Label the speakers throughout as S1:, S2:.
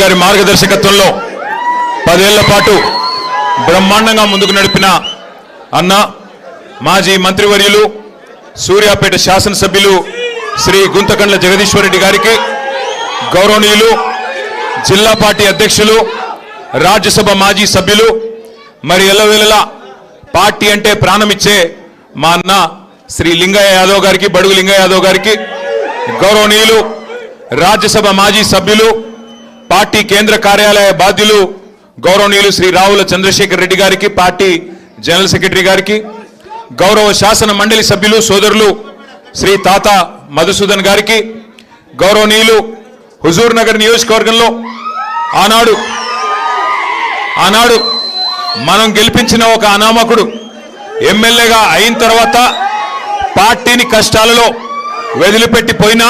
S1: గారి మార్గదర్శకత్వంలో 10 ఏళ్ల పాటు బ్రహ్మాండంగా ముందుకు నడిపిన అన్న మాజీ మంత్రివర్యులు సూర్యాపేట శాసనసభ్యులు శ్రీ గుంతకండ్ల జగదీశ్వర్ రెడ్డి గారికి, గౌరవనీయులు జిల్లా పార్టీ అధ్యక్షులు రాజ్యసభ మాజీ సభ్యులు మరి ఎల్లవేళలా పార్టీ అంటే ప్రాణమిచ్చే మా అన్న శ్రీ లింగయ్య యాదవ్ గారికి, బడుగు లింగయ్య యాదవ్ గారికి, గౌరవనీయులు రాజ్యసభ మాజీ సభ్యులు పార్టీ కేంద్ర కార్యాలయ బాధ్యులు గౌరవనీయులు శ్రీ రావుల చంద్రశేఖర్ రెడ్డి గారికి, పార్టీ జనరల్ సెక్రటరీ గారికి, గౌరవ శాసన మండలి సభ్యులు సోదరులు శ్రీ తాత మధుసూదన్ గారికి, గౌరవనీయులు హుజూర్ నగర్ నియోజకవర్గంలో ఆనాడు మనం గెలిపించిన ఒక అనామకుడు ఎమ్మెల్యేగా అయిన తర్వాత పార్టీని కష్టాలలో వదిలిపెట్టి పోయినా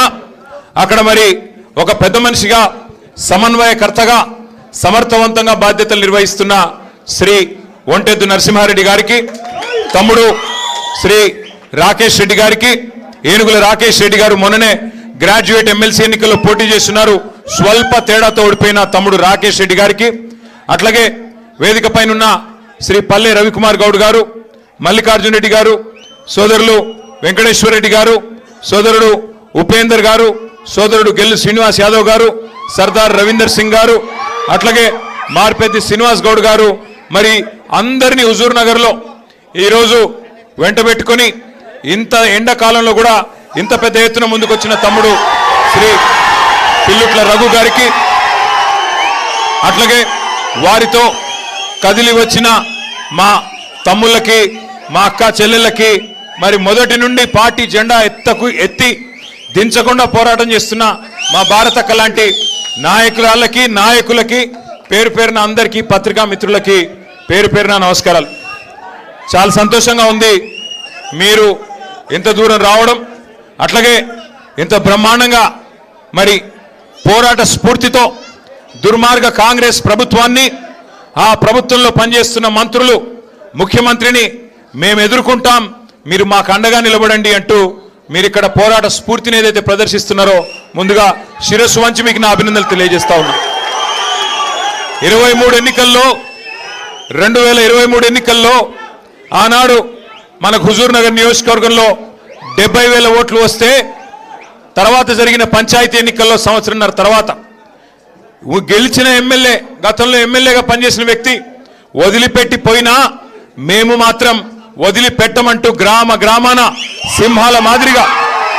S1: అక్కడ మరి ఒక పెద్ద మనిషిగా సమన్వయకర్తగా సమర్థవంతంగా బాధ్యతలు నిర్వహిస్తున్న శ్రీ ఒంటెద్దు నరసింహారెడ్డి గారికి, తమ్ముడు శ్రీ రాకేష్ రెడ్డి గారికి, ఏనుగుల రాకేష్ రెడ్డి గారు మొన్ననే గ్రాడ్యుయేట్ ఎమ్మెల్సీ ఎన్నికల్లో పోటీ చేస్తున్నారు, స్వల్ప తేడాతో ఓడిపోయిన తమ్ముడు రాకేష్ రెడ్డి గారికి, అట్లాగే వేదిక పైన శ్రీ పల్లె రవికుమార్ గౌడ్ గారు, మల్లికార్జున రెడ్డి గారు, సోదరులు వెంకటేశ్వర రెడ్డి గారు, సోదరుడు ఉపేందర్ గారు, సోదరుడు గెల్లు శ్రీనివాస్ యాదవ్ గారు, సర్దార్ రవీందర్ సింగ్ గారు, అట్లాగే మార్పెద్ది శ్రీనివాస్ గౌడ్ గారు, మరి అందరినీ హుజూర్ నగర్ లో ఈరోజు వెంటబెట్టుకొని ఇంత ఎండాకాలంలో కూడా ఇంత పెద్ద ఎత్తున ముందుకొచ్చిన తమ్ముడు శ్రీ పిల్లుట్ల రఘు గారికి, అట్లాగే వారితో కదిలి వచ్చిన మా తమ్ముళ్ళకి, మా అక్క చెల్లెళ్ళకి, మరి మొదటి నుండి పార్టీ జెండా ఎత్తి దించకుండా పోరాటం చేస్తున్న మా భారతక్క లాంటి నాయకురాళ్ళకి, నాయకులకి పేరు పేరున అందరికీ, పత్రికా మిత్రులకి పేరు పేరున నమస్కారాలు. చాలా సంతోషంగా ఉంది మీరు ఇంత దూరం రావడం, అట్లాగే ఇంత బ్రహ్మాండంగా మరి పోరాట స్ఫూర్తితో దుర్మార్గ కాంగ్రెస్ ప్రభుత్వాన్ని, ఆ ప్రభుత్వంలో పనిచేస్తున్న మంత్రులు, ముఖ్యమంత్రిని మేము ఎదుర్కొంటాం, మీరు మాకు అండగా నిలబడండి అంటూ మీరు ఇక్కడ పోరాట స్ఫూర్తిని ఏదైతే ప్రదర్శిస్తున్నారో ముందుగా శిరస్సు వంచి మీకు నా అభినందనలు తెలియజేస్తా ఉన్నా. 2023 ఎన్నికల్లో ఆనాడు మనకు హుజూర్ నగర్ నియోజకవర్గంలో 70,000 ఓట్లు వస్తే తర్వాత జరిగిన పంచాయతీ ఎన్నికల్లో సంవత్సరంన్నర తర్వాత గెలిచిన ఎమ్మెల్యే, గతంలో ఎమ్మెల్యేగా పనిచేసిన వ్యక్తి వదిలిపెట్టి పోయినా మేము మాత్రం వదిలిపెట్టమంటూ గ్రామాన సింహాల మాదిరిగా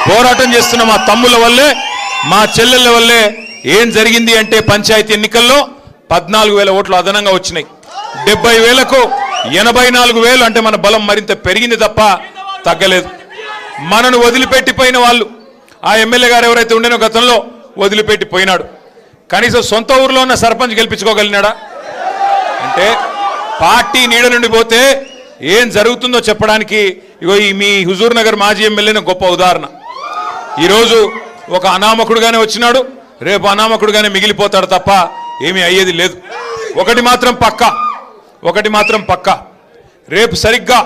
S1: పోరాటం చేస్తున్న మా తమ్ముల వల్లే, మా చెల్లెళ్ళ వల్లే ఏం జరిగింది అంటే పంచాయతీ ఎన్నికల్లో 14,000 ఓట్లు అదనంగా వచ్చినాయి. 70,000కు 84,000 అంటే మన బలం మరింత పెరిగింది తప్ప తగ్గలేదు. మనను వదిలిపెట్టిపోయిన వాళ్ళు, ఆ ఎమ్మెల్యే గారు ఎవరైతే ఉండేనో గతంలో వదిలిపెట్టి పోయినాడు, కనీసం సొంత ఊర్లో ఉన్న సర్పంచ్ గెలిపించుకోగలిగినాడా? అంటే పార్టీ నీడ నుండి పోతే ఏం జరుగుతుందో చెప్పడానికి ఇగో ఈ మీ హుజూర్ నగర్ మాజీ ఎమ్మెల్యేని గొప్ప ఉదాహరణ. ఈరోజు ఒక అనామకుడుగానే వచ్చినాడు, రేపు అనామకుడుగానే మిగిలిపోతాడు తప్ప ఏమీ అయ్యేది లేదు. ఒకటి మాత్రం పక్కా, రేపు సరిగ్గా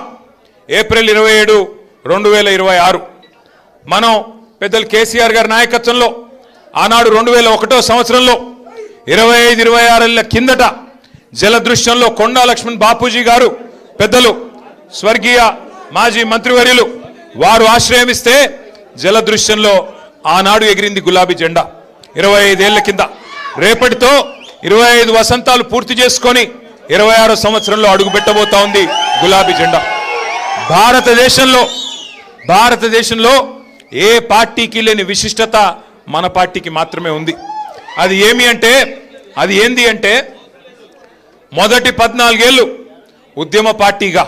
S1: ఏప్రిల్ 27, 2026 మనం పెద్దలు కేసీఆర్ గారి నాయకత్వంలో ఆనాడు 2001వ సంవత్సరంలో 25-26 ఏళ్ల కిందట జలదృశ్యంలో కొండా లక్ష్మణ్ బాపూజీ గారు, పెద్దలు స్వర్గీయ మాజీ మంత్రివర్యులు వారు ఆశ్రయమిస్తే జలదృశ్యంలో ఆనాడు ఎగిరింది గులాబీ జెండా. 25 ఏళ్ల కింద రేపటితో 25 వసంతాలు పూర్తి చేసుకొని 26వ సంవత్సరంలో అడుగు పెట్టబోతా ఉంది గులాబీ జెండా. భారతదేశంలో ఏ పార్టీకి లేని విశిష్టత మన పార్టీకి మాత్రమే ఉంది. అది ఏంది అంటే మొదటి 14 ఏళ్ళు ఉద్యమ పార్టీగా,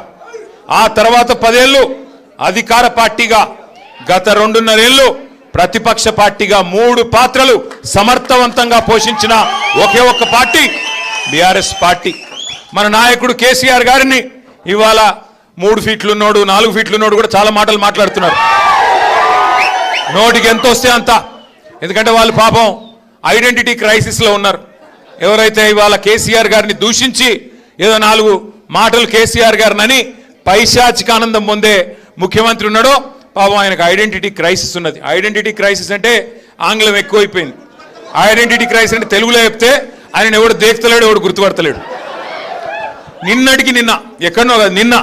S1: ఆ తర్వాత 10 ఏళ్ళు అధికార పార్టీగా, గత 2.5 ఏళ్ళు ప్రతిపక్ష పార్టీగా 3 పాత్రలు సమర్థవంతంగా పోషించిన ఒకే ఒక్క పార్టీ బీఆర్ఎస్ పార్టీ. మన నాయకుడు కేసీఆర్ గారిని ఇవాళ 3 ఫీట్లున్నోడు, 4 ఫీట్లున్నోడు కూడా చాలా మాటలు మాట్లాడుతున్నారు. నోటికి ఎంత వస్తే అంత, ఎందుకంటే వాళ్ళు పాపం ఐడెంటిటీ క్రైసిస్లో ఉన్నారు. ఎవరైతే ఇవాళ కేసీఆర్ గారిని దూషించి ఏదో 4 మాటలు కేసీఆర్ గారిని పైశాచిక ఆనందం పొందే ముఖ్యమంత్రి ఉన్నాడో పాపం ఆయనకు ఐడెంటిటీ క్రైసిస్ ఉన్నది. ఐడెంటిటీ క్రైసిస్ అంటే ఆంగ్లం ఎక్కువైపోయింది. ఐడెంటిటీ క్రైసిస్ అంటే తెలుగులో చెప్తే ఆయన ఎవడు దేక్తలేడు, ఎవడు గుర్తుపడతలేడు. నిన్నటికి నిన్న ఎక్కడనో కాదు, నిన్న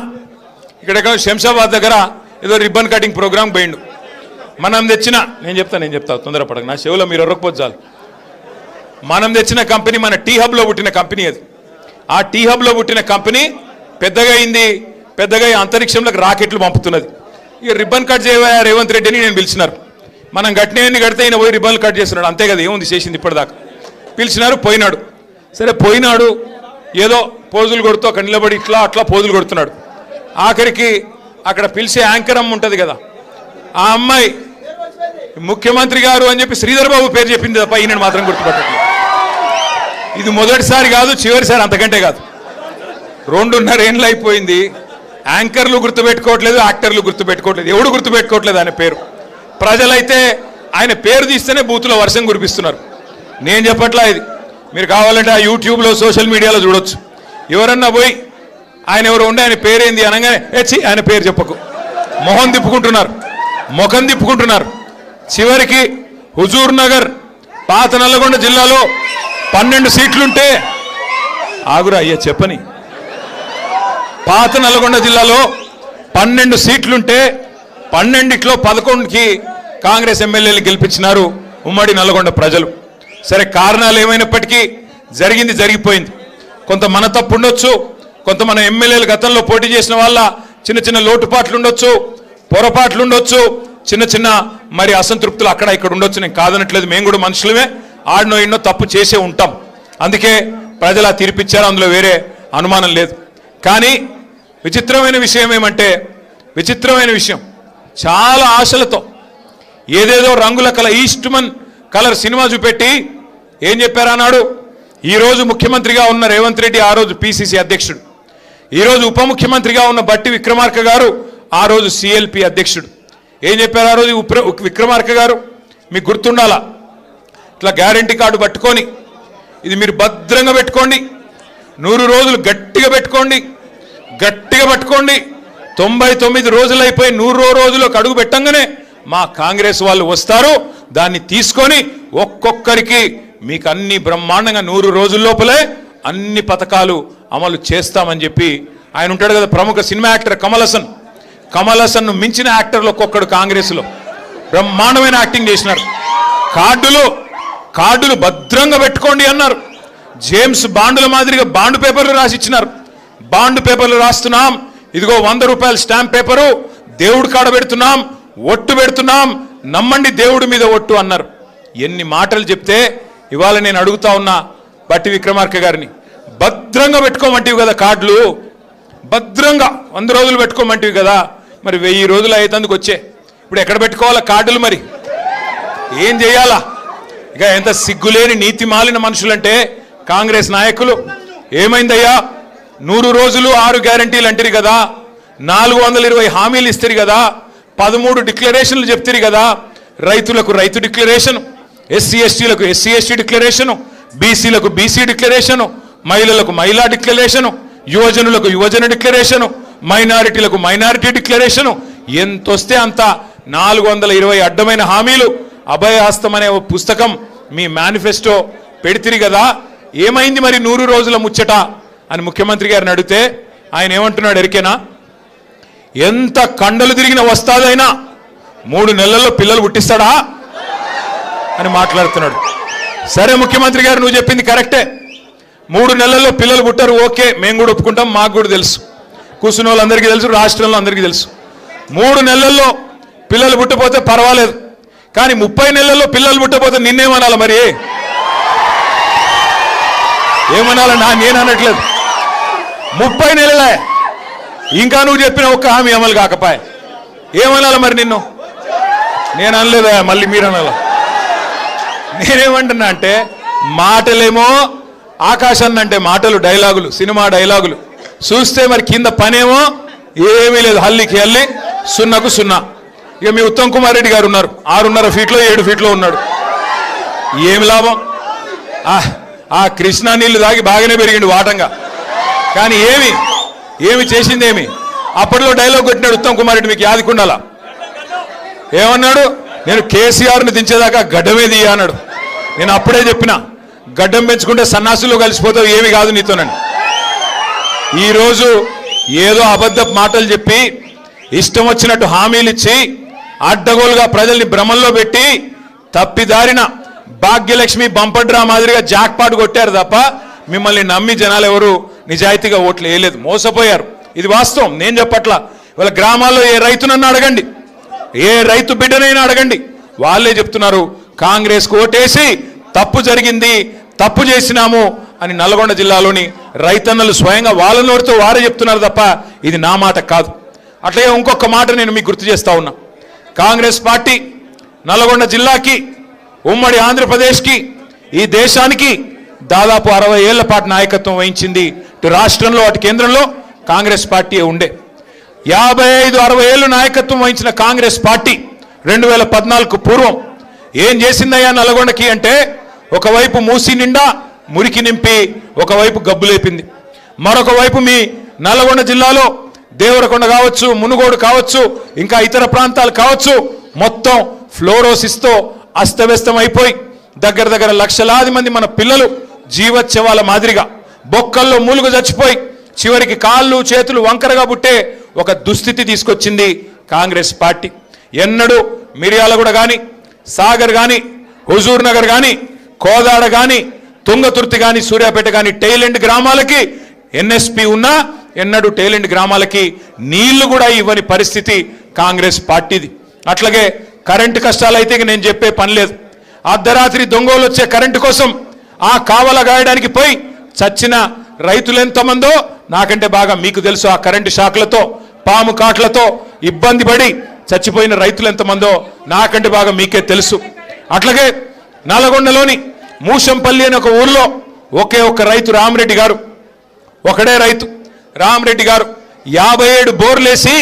S1: ఇక్కడెక్కడ శంషాబాద్ దగ్గర ఏదో రిబ్బన్ కటింగ్ ప్రోగ్రామ్ పోయిండు. మనం తెచ్చిన నేను చెప్తా తొందరపడక, నా చెవులో మీరు ఎర్రకపోతే చాలు. మనం తెచ్చిన కంపెనీ మన టీ హబ్లో పుట్టిన కంపెనీ అది. ఆ టీ హబ్లో పుట్టిన కంపెనీ పెద్దగా అయింది, పెద్దగా అంతరిక్షంలోకి రాకెట్లు పంపుతున్నది. ఇక రిబ్బన్ కట్ చేయవా రేవంత్ రెడ్డి అని నేను పిలిచినారు. మనం గట్టినవన్నీ కడితే ఈయన పోయి రిబ్బన్లు కట్ చేస్తున్నాడు, అంతే కదా, ఏముంది చేసింది ఇప్పటిదాకా. పిలిచినారు, పోయినాడు. సరే పోయినాడు, ఏదో పోజులు కొడుతూ అక్కడ నిలబడి ఇట్లా అట్లా పోజులు కొడుతున్నాడు. ఆఖరికి అక్కడ పిలిచే యాంకర్ అమ్మ ఉంటుంది కదా, ఆ అమ్మాయి ముఖ్యమంత్రి గారు అని చెప్పి శ్రీధర్ బాబు పేరు చెప్పింది తప్ప ఈయన మాత్రం గుర్తుపట్టట్లేదు. ఇది మొదటిసారి కాదు, చివరిసారి, అంతకంటే కాదు. 2.5 ఏళ్ళు అయిపోయింది. యాంకర్లు గుర్తుపెట్టుకోవట్లేదు, యాక్టర్లు గుర్తుపెట్టుకోవట్లేదు, ఎవడు గుర్తుపెట్టుకోవట్లేదు ఆయన పేరు. ప్రజలైతే ఆయన పేరు తీస్తేనే బూతులో వర్షం కురిపిస్తున్నారు. నేను చెప్పట్లా ఇది, మీరు కావాలంటే ఆ యూట్యూబ్లో సోషల్ మీడియాలో చూడొచ్చు. ఎవరన్నా పోయి ఆయన ఎవరు ఉండే ఆయన పేరేంది అనగానే ఆయన పేరు చెప్పకు, మొహం తిప్పుకుంటున్నారు. చివరికి హుజూర్ నగర్ పాత నల్లగొండ జిల్లాలో 12 సీట్లుంటే, ఆగురా అయ్యా చెప్పని, పాత నల్లగొండ జిల్లాలో 12 సీట్లుంటే 12లో 11కి కాంగ్రెస్ ఎమ్మెల్యేలు గెలిపించినారు ఉమ్మడి నల్లగొండ ప్రజలు. సరే, కారణాలు ఏమైనప్పటికీ జరిగింది జరిగిపోయింది. కొంత మన తప్పు ఉండొచ్చు, కొంత మన ఎమ్మెల్యేలు గతంలో పోటీ చేసిన వాళ్ళ చిన్న చిన్న లోటుపాట్లు ఉండొచ్చు, పొరపాట్లు ఉండొచ్చు, చిన్న చిన్న మరి అసంతృప్తులు అక్కడ ఇక్కడ ఉండొచ్చు. నేను కాదనట్లేదు, మేము కూడా మనుషులమే, ఆడినో ఎన్నో తప్పు చేసే ఉంటాం. అందుకే ప్రజలు ఆ తీర్పిచ్చారు, అందులో వేరే అనుమానం లేదు. కానీ విచిత్రమైన విషయం ఏమంటే, విచిత్రమైన విషయం, చాలా ఆశలతో ఏదేదో రంగుల ఈస్ట్మన్ కలర్ సినిమా చూపెట్టి ఏం చెప్పారు అన్నాడు. ఈరోజు ముఖ్యమంత్రిగా ఉన్న రేవంత్ రెడ్డి ఆ రోజు పిసిసి అధ్యక్షుడు, ఈరోజు ఉప ముఖ్యమంత్రిగా ఉన్న బట్టి విక్రమార్క గారు ఆ రోజు సిఎల్పి అధ్యక్షుడు. ఏం చెప్పారు ఆ రోజు విక్రమార్క గారు? మీకు గుర్తుండాలా, ఇట్లా గ్యారంటీ కార్డు పట్టుకొని ఇది మీరు భద్రంగా పెట్టుకోండి, 100 రోజులు గట్టిగా పెట్టుకోండి, 99 రోజులు అయిపోయి 100వ రోజులకు అడుగు పెట్టంగానే మా కాంగ్రెస్ వాళ్ళు వస్తారు, దాన్ని తీసుకొని ఒక్కొక్కరికి మీకు అన్ని బ్రహ్మాండంగా 100 రోజుల లోపలే అన్ని పథకాలు అమలు చేస్తామని చెప్పి ఆయన ఉంటాడు కదా, ప్రముఖ సినిమా యాక్టర్ కమల్ హాసన్ మించిన యాక్టర్లు ఒక్కొక్కడు కాంగ్రెస్లో బ్రహ్మాండమైన యాక్టింగ్ చేసినారు. కార్డులు భద్రంగా పెట్టుకోండి అన్నారు. జేమ్స్ బాండుల మాదిరిగా బాండ్ పేపర్లు రాసిచ్చినారు. బాండ్ పేపర్లు రాస్తున్నాం, ఇదిగో 100 రూపాయల స్టాంప్ పేపరు, దేవుడు కాడ పెడుతున్నాం, ఒట్టు పెడుతున్నాం, నమ్మండి దేవుడి మీద ఒట్టు అన్నారు. ఎన్ని మాటలు చెప్తే ఇవాళ నేను అడుగుతా ఉన్నా బట్టి విక్రమార్క గారిని, భద్రంగా పెట్టుకోమంటివి కదా కార్డులు, భద్రంగా 100 రోజులు పెట్టుకోమంటివి కదా, మరి 1000 రోజులు అయ్యేందుకు వచ్చే ఇప్పుడు ఎక్కడ పెట్టుకోవాలా కార్డులు? మరి ఏం చేయాలా? ఇక ఎంత సిగ్గులేని నీతి మాలిన మనుషులంటే కాంగ్రెస్ నాయకులు. ఏమైందయ్యా, 100 రోజులు 6 గ్యారంటీలు అంటారు కదా, 420 హామీలు ఇస్తారు కదా, 13 డిక్లరేషన్లు చెప్తారు కదా, రైతులకు రైతు డిక్లరేషన్, ఎస్సీ ఎస్టీలకు ఎస్సీ ఎస్టీ డిక్లరేషను, బీసీలకు బీసీ డిక్లరేషను, మహిళలకు మహిళా డిక్లరేషను, యువజనులకు యువజన డిక్లరేషను, మైనారిటీలకు మైనారిటీ డిక్లరేషను, ఎంతొస్తే అంత 420 అడ్డమైన హామీలు, అభయహస్తం అనే ఓ పుస్తకం మీ మేనిఫెస్టో పెడితిరి కదా, ఏమైంది మరి 100 రోజుల ముచ్చట అని ముఖ్యమంత్రి గారిని అడిగితే ఆయన ఏమంటున్నాడు ఎరికేనా? ఎంత కండలు తిరిగిన వస్తాదైనా 3 నెలల్లో పిల్లలు పుట్టిస్తాడా అని మాట్లాడుతున్నాడు. సరే ముఖ్యమంత్రి గారు, నువ్వు చెప్పింది కరెక్టే, 3 నెలల్లో పిల్లలు పుట్టారు, ఓకే, మేము కూడా ఒప్పుకుంటాం, మాకు కూడా తెలుసు, కూర్చున్న వాళ్ళందరికీ తెలుసు, రాష్ట్రంలో అందరికీ తెలుసు. 3 నెలల్లో పిల్లలు పుట్టపోతే పర్వాలేదు, కానీ 30 నెలల్లో పిల్లలు పుట్టపోతే నిన్నేమనాలి? మరి ఏమనాలన్నా? నేను అనట్లేదు, 30 నెలలే ఇంకా నువ్వు చెప్పిన ఒక్క హామీ అమలు కాకపాయే, ఏమనాలి మరి నిన్ను? నేను అనలేదా, మళ్ళీ మీరు అనాల? నేనేమంటున్నా అంటే, మాటలేమో ఆకాశాన్ని అంటే మాటలు, డైలాగులు, సినిమా డైలాగులు చూస్తే మరి కింద పనేమో ఏమీ లేదు, హల్లికి హల్లి, సున్నకు సున్నా. ఇక మీ ఉత్తమ్ కుమార్ రెడ్డి గారు ఉన్నారు, 6.5 ఫీట్లో 7 ఫీట్లో ఉన్నాడు, ఏమి లాభం? ఆ కృష్ణా నీళ్లు తాగి బాగానే పెరిగిండు వాటంగా, కానీ ఏమి చేసిందేమి? అప్పట్లో డైలాగ్ కొట్టినాడు ఉత్తమ్ కుమార్ రెడ్డి, మీకు యాదికుండాలా? ఏమన్నాడు? నేను కేసీఆర్ని దించేదాకా గడ్డమే దియ్య అన్నాడు. నేను అప్పుడే చెప్పిన, గడ్డం పెంచుకుంటే సన్నాసుల్లో కలిసిపోతావు, ఏమి కాదు నీతోనని. ఈరోజు ఏదో అబద్ధపు మాటలు చెప్పి ఇష్టం వచ్చినట్టు హామీలు ఇచ్చి అడ్డగోలుగా ప్రజల్ని భ్రమంలో పెట్టి తప్పిదారిన భాగ్యలక్ష్మి బంపడ్రా మాదిరిగా జాక్పాట్ కొట్టారు తప్ప మిమ్మల్ని నమ్మి జనాలు ఎవరు నిజాయితీగా ఓట్లు వేయలేదు, మోసపోయారు. ఇది వాస్తవం, నేను చెప్పట్లా. వాళ్ళ గ్రామాల్లో ఏ రైతునన్నా అడగండి, ఏ రైతు బిడ్డనైనా అడగండి, వాళ్ళే చెప్తున్నారు కాంగ్రెస్కు ఓటేసి తప్పు జరిగింది, తప్పు చేసినాము అని నల్గొండ జిల్లాలోని రైతన్నలు స్వయంగా వాళ్ళ నోటితో వారే చెప్తున్నారు తప్ప ఇది నా మాట కాదు. అట్లాగే ఇంకొక మాట నేను మీకు గుర్తు చేస్తా ఉన్నా. కాంగ్రెస్ పార్టీ నల్గొండ జిల్లాకి, ఉమ్మడి ఆంధ్రప్రదేశ్కి, ఈ దేశానికి దాదాపు 60 ఏళ్ల పాటు నాయకత్వం వహించింది. ఇటు రాష్ట్రంలో అటు కేంద్రంలో కాంగ్రెస్ పార్టీ ఉండే. 55-60 ఏళ్ళు నాయకత్వం వహించిన కాంగ్రెస్ పార్టీ 2014కు పూర్వం ఏం చేసిందయ్యా నల్గొండకి అంటే, ఒకవైపు మూసి నిండా మురికి నింపి ఒకవైపు గబ్బు లేపింది. మరొక వైపు మీ నల్గొండ జిల్లాలో దేవరకొండ కావచ్చు, మునుగోడు కావచ్చు, ఇంకా ఇతర ప్రాంతాలు కావచ్చు, మొత్తం ఫ్లోరోసిస్తో అస్తవ్యస్తం అయిపోయి దగ్గర లక్షలాది మంది మన పిల్లలు జీవోత్సవాల మాదిరిగా బొక్కల్లో మూలుగు చచ్చిపోయి చివరికి కాళ్ళు చేతులు వంకరగా పుట్టే ఒక దుస్థితి తీసుకొచ్చింది కాంగ్రెస్ పార్టీ. ఎన్నడూ మిర్యాలగూడ కానీ, సాగర్ కానీ, హుజూర్ నగర్ కానీ, కోదాడ కానీ, తుంగతుర్తి కానీ, సూర్యాపేట కానీ టైలెండ్ గ్రామాలకి ఎన్ఎస్పి ఉన్నా ఎన్నడూ టైలెండ్ గ్రామాలకి నీళ్లు కూడా ఇవ్వని పరిస్థితి కాంగ్రెస్ పార్టీది. అట్లాగే కరెంటు కష్టాలైతే నేను చెప్పే పని లేదు. అర్ధరాత్రి దొంగలు వచ్చే కరెంటు కోసం ఆ కావల గాయడానికి పోయి చచ్చిన రైతులు ఎంతమందో నాకంటే బాగా మీకు తెలుసు. ఆ కరెంటు షాక్లతో, పాము కాట్లతో ఇబ్బంది పడి చచ్చిపోయిన రైతులు ఎంతమందో నాకంటే బాగా మీకే తెలుసు. అట్లాగే నల్గొండలోని మూషంపల్లి అనే ఒక ఊర్లో ఒకే ఒక్క రైతు రామరెడ్డి గారు, ఒకడే రైతు రామరెడ్డి గారు 57 బోర్లేసి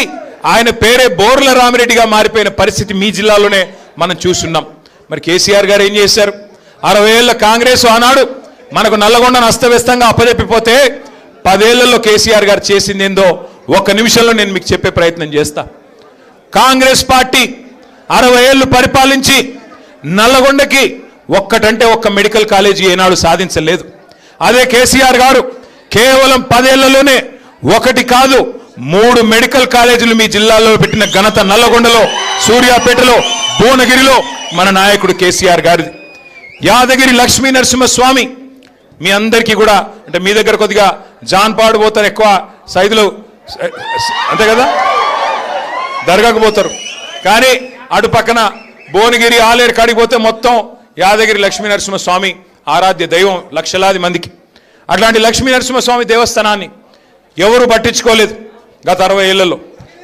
S1: ఆయన పేరే బోర్ల రామరెడ్డిగా మారిపోయిన పరిస్థితి మీ జిల్లాలోనే మనం చూస్తున్నాం. మరి కేసీఆర్ గారు ఏం చేశారు? 60 ఏళ్ల కాంగ్రెస్ ఆనాడు మనకు నల్లగొండను అస్తవ్యస్తంగా అప్పజెప్పిపోతే 10 ఏళ్లలో కేసీఆర్ గారు చేసింది ఏందో 1 నిమిషంలో నేను మీకు చెప్పే ప్రయత్నం చేస్తా. కాంగ్రెస్ పార్టీ 60 ఏళ్లు పరిపాలించి నల్లగొండకి ఒక్కటంటే ఒక్క మెడికల్ కాలేజీ ఏనాడు సాధించలేదు. అదే కేసీఆర్ గారు కేవలం 10 ఏళ్లలోనే 1 కాదు 3 మెడికల్ కాలేజీలు మీ జిల్లాలో పెట్టిన ఘనత నల్లగొండలో, సూర్యాపేటలో, భువనగిరిలో మన నాయకుడు కేసీఆర్ గారిది. యాదగిరి లక్ష్మీ నరసింహస్వామి మీ అందరికీ కూడా, అంటే మీ దగ్గర కొద్దిగా జాన్పాడు పోతారు ఎక్కువ సైదులు, అంతే కదా, దర్గాకు పోతారు. కానీ అటు పక్కన భువనగిరి ఆలేరు కాడికి పోతే మొత్తం యాదగిరి లక్ష్మీ నరసింహస్వామి ఆరాధ్య దైవం లక్షలాది మందికి. అట్లాంటి లక్ష్మీ నరసింహస్వామి దేవస్థానాన్ని ఎవరు పట్టించుకోలేదు గత 60 ఏళ్లలో.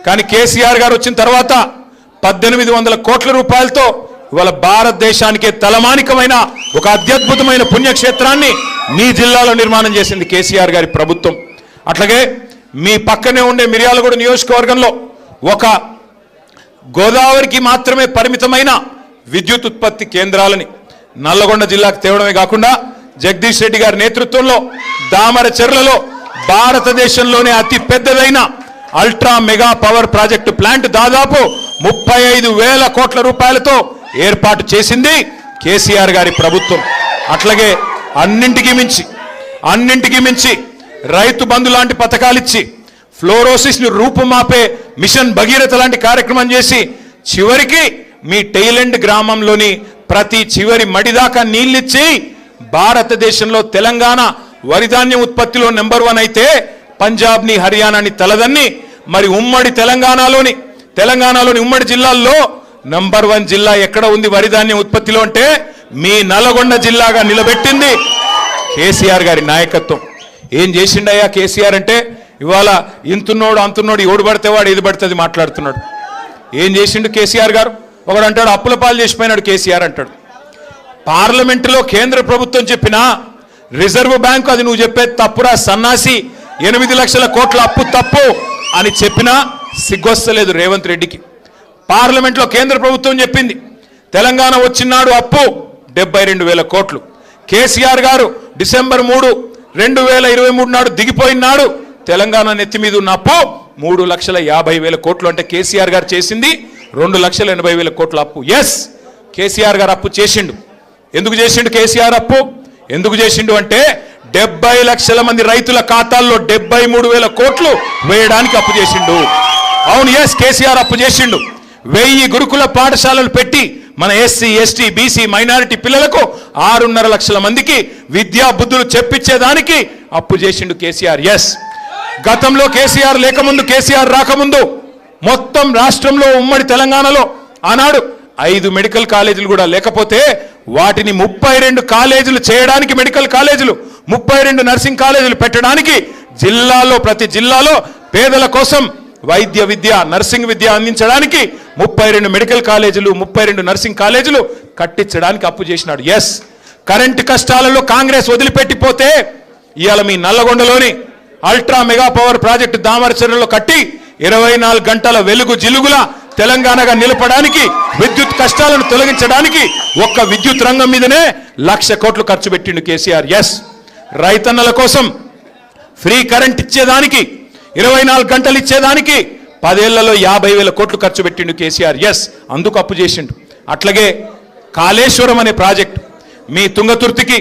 S1: కానీ కేసీఆర్ గారు వచ్చిన తర్వాత 1800 కోట్ల రూపాయలతో ఇవాళ భారతదేశానికే తలమానికమైన ఒక అత్యద్భుతమైన పుణ్యక్షేత్రాన్ని మీ జిల్లాలో నిర్మాణం చేసింది కేసీఆర్ గారి ప్రభుత్వం. అట్లాగే మీ పక్కనే ఉండే మిర్యాలగూడ నియోజకవర్గంలో ఒక గోదావరికి మాత్రమే పరిమితమైన విద్యుత్ ఉత్పత్తి కేంద్రాలని నల్లగొండ జిల్లాకు తేవడమే కాకుండా జగదీష్ రెడ్డి గారి నేతృత్వంలో దామరచెర్లలో భారతదేశంలోనే అతి పెద్దదైన ultra mega power project plant దాదాపు 35,000 కోట్ల రూపాయలతో ఏర్పాటు చేసింది కేసీఆర్ గారి ప్రభుత్వం. అట్లాగే అన్నింటికి మించి రైతు బంధు లాంటి పథకాలిచ్చి ఫ్లోరోసిస్ ని రూపుమాపే మిషన్ భగీరథ లాంటి కార్యక్రమం చేసి చివరికి మీ టైలెండ్ గ్రామంలోని ప్రతి చివరి మడిదాకా నీళ్ళిచ్చి భారతదేశంలో తెలంగాణ వరిధాన్యం ఉత్పత్తిలో నెంబర్ 1 అయితే పంజాబ్ని, హర్యానాని తలదన్ని మరి ఉమ్మడి తెలంగాణలోని ఉమ్మడి జిల్లాల్లో నంబర్ 1 జిల్లా ఎక్కడ ఉంది వరిధాన్యం ఉత్పత్తిలో అంటే మీ నల్గొండ జిల్లాగా నిలబెట్టింది కేసీఆర్ గారి నాయకత్వం. ఏం చేసిండయ్యా కేసీఆర్ అంటే, ఇవాళ ఇంతున్నోడు అంతున్నోడు ఎవడు పడితే వాడు ఏది పడుతుంది మాట్లాడుతున్నాడు. ఏం చేసిండు కేసీఆర్ గారు? ఒకడు అంటాడు అప్పుల పాలు చేసిపోయినాడు కేసీఆర్ అంటాడు. పార్లమెంటులో కేంద్ర ప్రభుత్వం చెప్పినా రిజర్వ్ బ్యాంకు అది నువ్వు చెప్పేది తప్పురా సన్నాసి, 8 లక్షల కోట్ల అప్పు తప్పు అని చెప్పినా సిగ్గొస్తలేదు రేవంత్ రెడ్డికి. పార్లమెంట్లో కేంద్ర ప్రభుత్వం చెప్పింది తెలంగాణ వచ్చినాడు అప్పు 72,000 కోట్లు. కేసీఆర్ గారు డిసెంబర్ 3, 2023 నాడు దిగిపోయినాడు తెలంగాణ నెత్తి మీద ఉన్న అప్పు 3,50,000 కోట్లు. అంటే కేసీఆర్ గారు చేసింది 2,80,000 కోట్ల అప్పు. ఎస్, కేసీఆర్ గారు అప్పు చేసిండు. ఎందుకు చేసిండు కేసీఆర్ అప్పు? ఎందుకు చేసిండు అంటే 70 లక్షల మంది రైతుల ఖాతాల్లో 73,000 కోట్లు వేయడానికి అప్పు చేసిండు. అవును, ఎస్, కేసీఆర్ అప్పు చేసిండు. 1000 గురుకుల పాఠశాలలు పెట్టి మన ఎస్సీ, ఎస్టీ, బీసీ, మైనారిటీ పిల్లలకు 6.5 లక్షల మందికి విద్యా బుద్ధులు చెప్పించేదానికి అప్పు చేసిండు కేసీఆర్. ఎస్, గతంలో కేసీఆర్ లేకముందు, కేసీఆర్ రాకముందు మొత్తం రాష్ట్రంలో ఉమ్మడి తెలంగాణలో ఆనాడు 5 మెడికల్ కాలేజీలు కూడా లేకపోతే వాటిని 32 కాలేజీలు చేయడానికి, మెడికల్ కాలేజీలు 32 నర్సింగ్ కాలేజీలు పెట్టడానికి జిల్లాలో, ప్రతి జిల్లాలో పేదల కోసం వైద్య విద్య, నర్సింగ్ విద్య అందించడానికి 32 మెడికల్ కాలేజీలు, 32 నర్సింగ్ కాలేజీలు కట్టించడానికి అప్పు చేసినాడు. ఎస్, కరెంటు కష్టాలలో కాంగ్రెస్ వదిలిపెట్టిపోతే ఇవాళ మీ నల్లగొండలోని అల్ట్రా మెగా పవర్ ప్రాజెక్టు దామరచర్లలో కట్టి 24 గంటల వెలుగు జిలుగుల తెలంగాణగా నిలపడానికి, విద్యుత్ కష్టాలను తొలగించడానికి ఒక్క విద్యుత్ రంగం మీదనే 1,00,000 కోట్లు ఖర్చు పెట్టిండు కేసీఆర్. ఎస్, రైతన్నల కోసం ఫ్రీ కరెంట్ ఇచ్చేదానికి, 24 గంటలు ఇచ్చేదానికి 10 ఏళ్లలో 50,000 కోట్లు ఖర్చు పెట్టిండు కేసీఆర్. ఎస్, అందుకు అప్పు చేసిండు. అట్లాగే కాళేశ్వరం అనే ప్రాజెక్టు మీ తుంగతుర్తికి,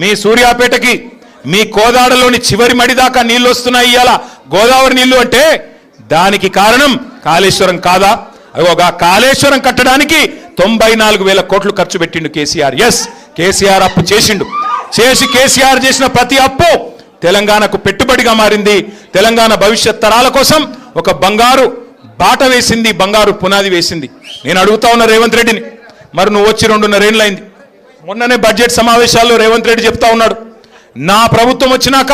S1: మీ సూర్యాపేటకి, మీ కోదాడలోని చివరి మడి దాకా నీళ్లు వస్తున్నాయి ఇవాళ గోదావరి నీళ్లు అంటే దానికి కారణం కాళేశ్వరం కాదా? అగోగా కాళేశ్వరం కట్టడానికి 94,000 కోట్లు ఖర్చు పెట్టిండు కేసీఆర్. ఎస్, కేసీఆర్ అప్పు చేసిండు. చేసి కేసీఆర్ చేసిన ప్రతి అప్పు తెలంగాణకు పెట్టుబడిగా మారింది. తెలంగాణ భవిష్యత్ తరాల కోసం ఒక బంగారు బాట వేసింది, బంగారు పునాది వేసింది. నేను అడుగుతా ఉన్న రేవంత్ రెడ్డిని, మరి నువ్వు వచ్చి 2.5 ఏళ్ళు అయింది. మొన్ననే బడ్జెట్ సమావేశాల్లో రేవంత్ రెడ్డి చెప్తా ఉన్నాడు, నా ప్రభుత్వం వచ్చినాక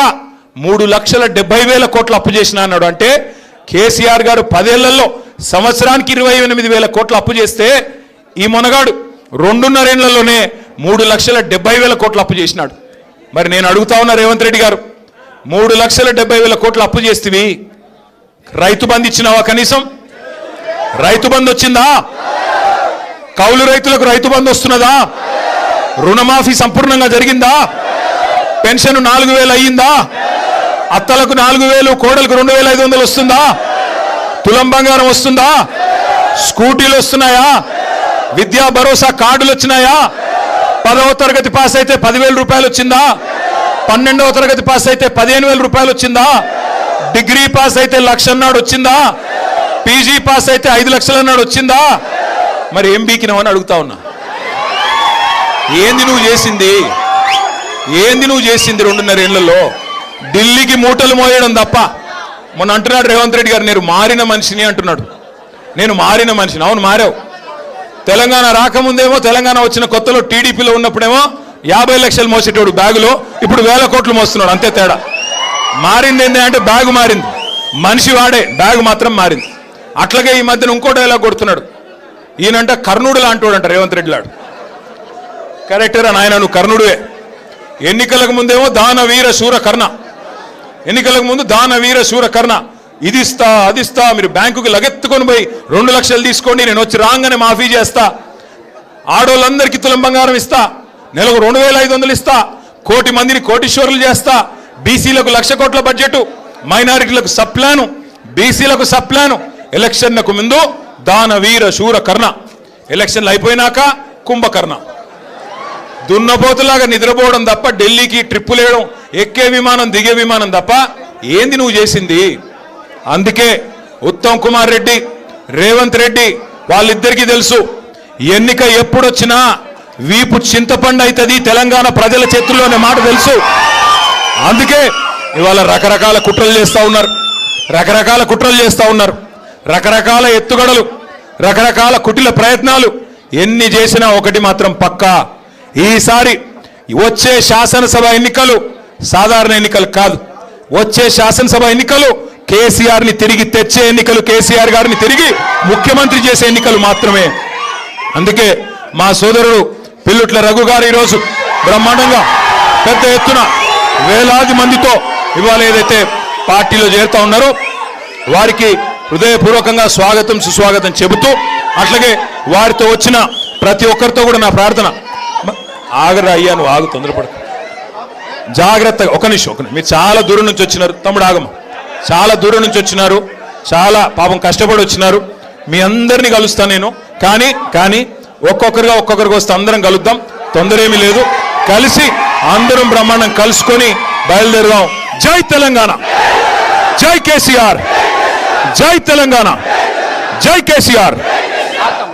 S1: 3,70,000 కోట్లు అప్పు చేసినా అన్నాడు. అంటే కేసీఆర్ గారు 10 ఏళ్లలో సంవత్సరానికి 28,000 కోట్లు అప్పు చేస్తే ఈ మొనగాడు 2.5 ఏళ్లలోనే 3,70,000 కోట్లు అప్పు చేసినాడు. మరి నేను అడుగుతా ఉన్నా రేవంత్ రెడ్డి గారు, 3,70,000 కోట్లు అప్పు చేస్తేవి రైతు బంధు ఇచ్చినావా? కనీసం రైతు బంధు వచ్చిందా? కౌలు రైతులకు రైతు బంధు వస్తున్నదా? రుణమాఫీ సంపూర్ణంగా జరిగిందా? పెన్షన్ 4,000 అయ్యిందా? అత్తలకు 4,000, కోడలకు 2,500 వస్తుందా? తులం బంగారం వస్తుందా? స్కూటీలు వస్తున్నాయా? విద్యా భరోసా కార్డులు వచ్చినాయా? 10వ తరగతి పాస్ అయితే 10,000 రూపాయలు వచ్చిందా? 12వ తరగతి పాస్ అయితే 15,000 రూపాయలు వచ్చిందా? డిగ్రీ పాస్ అయితే 1,00,000 అన్నాడు వచ్చిందా? పీజీ పాస్ అయితే 5 లక్షలు అన్నాడు వచ్చిందా? మరి ఏం బీకినావని అడుగుతా ఉన్నా. ఏంది నువ్వు చేసింది? ఏంది నువ్వు చేసింది 2.5 ఏళ్లలో? ఢిల్లీకి మూటలు మోయడం తప్ప. మొన్న అంటున్నాడు రేవంత్ రెడ్డి గారు, నేను మారిన మనిషిని అంటున్నాడు. నేను మారిన మనిషిని. అవును, మారావు. తెలంగాణ రాకముందేమో, తెలంగాణ వచ్చిన కొత్తలో టీడీపీలో ఉన్నప్పుడేమో 50 లక్షలు మోసేటోడు బ్యాగులో, ఇప్పుడు 1,000 కోట్లు మోస్తున్నాడు. అంతే తేడా. మారింది ఏంటి అంటే బ్యాగు మారింది, మనిషి వాడే, బ్యాగు మాత్రం మారింది. అట్లాగే ఈ మధ్యన ఇంకో డైలాగ్ కొడుతున్నాడు. ఈయనంట కర్ణుడు లాంటి అంట రేవంత్ రెడ్డి లాడు. కరెక్టరా నాయన, నువ్వు కర్ణుడువే. ఎన్నికలకు ముందేమో దానవీర శూర కర్ణ, ఎన్నికలకు ముందు దానవీర శూర కర్ణ, ఇది ఇస్తా అది ఇస్తా, మీరు బ్యాంకుకి లగెత్తుకొని పోయి 2 లక్షలు తీసుకోండి, నేను వచ్చి రాగానే మాఫీ చేస్తా, ఆడోళ్ళందరికీ తులం బంగారం ఇస్తా, నెలకు 2,500 ఇస్తా, 1,00,000 మందిని కోటీశ్వరులు చేస్తా, బీసీలకు 1,00,000 కోట్ల బడ్జెట్, మైనారిటీలకు సప్లాను, బీసీలకు సప్లాను. ఎలక్షన్లకు ముందు దానవీర శూర కర్ణ, ఎలక్షన్లు అయిపోయినాక కుంభకర్ణ. దున్నపోతులాగా నిద్రపోవడం తప్ప, ఢిల్లీకి ట్రిప్పులు వేయడం, ఎక్కే విమానం దిగే విమానం తప్ప ఏంది నువ్వు చేసింది? అందుకే ఉత్తమ్ కుమార్ రెడ్డి, రేవంత్ రెడ్డి వాళ్ళిద్దరికీ తెలుసు, ఎన్నిక ఎప్పుడొచ్చినా వీపు చింతపండు అవుతుంది తెలంగాణ ప్రజల చేతుల్లో అనే మాట తెలుసు. అందుకే ఇవాళ రకరకాల కుట్రలు చేస్తూ ఉన్నారు, రకరకాల కుట్రలు చేస్తూ ఉన్నారు, రకరకాల ఎత్తుగడలు, రకరకాల కుటిల ప్రయత్నాలు. ఎన్ని చేసినా ఒకటి మాత్రం పక్కా, ఈసారి వచ్చే శాసనసభ ఎన్నికలు సాధారణ ఎన్నికలు కాదు. వచ్చే శాసనసభ ఎన్నికలు కేసీఆర్ని తిరిగి తెచ్చే ఎన్నికలు, కేసీఆర్ గారిని తిరిగి ముఖ్యమంత్రి చేసే ఎన్నికలు మాత్రమే. అందుకే మా సోదరుడు పిల్లుట్ల రఘు గారు ఈరోజు బ్రహ్మాండంగా పెద్ద ఎత్తున వేలాది మందితో ఇవాళ ఏదైతే పార్టీలో చేరుతా ఉన్నారో వారికి హృదయపూర్వకంగా స్వాగతం సుస్వాగతం చెబుతూ, అట్లాగే వారితో వచ్చిన ప్రతి ఒక్కరితో కూడా నా ప్రార్థన, ఆగరా అయ్యా, నువ్వు ఆగు, తొందరపడ, జాగ్రత్తగా. ఒక నిమిషం. మీరు చాలా దూరం నుంచి వచ్చినారు తమ్ముడు, ఆగమ్మ, చాలా దూరం నుంచి వచ్చినారు, చాలా పాపం కష్టపడి వచ్చినారు. మీ అందరినీ కలుస్తాను నేను, కానీ ఒక్కొక్కరిగా వస్తే అందరం కలుద్దాం, తొందర ఏమీ లేదు. కలిసి అందరం బ్రహ్మాండం కలుసుకొని బయలుదేరుదాం. జై తెలంగాణ, జై కేసీఆర్, జై తెలంగాణ, జై కేసీఆర్.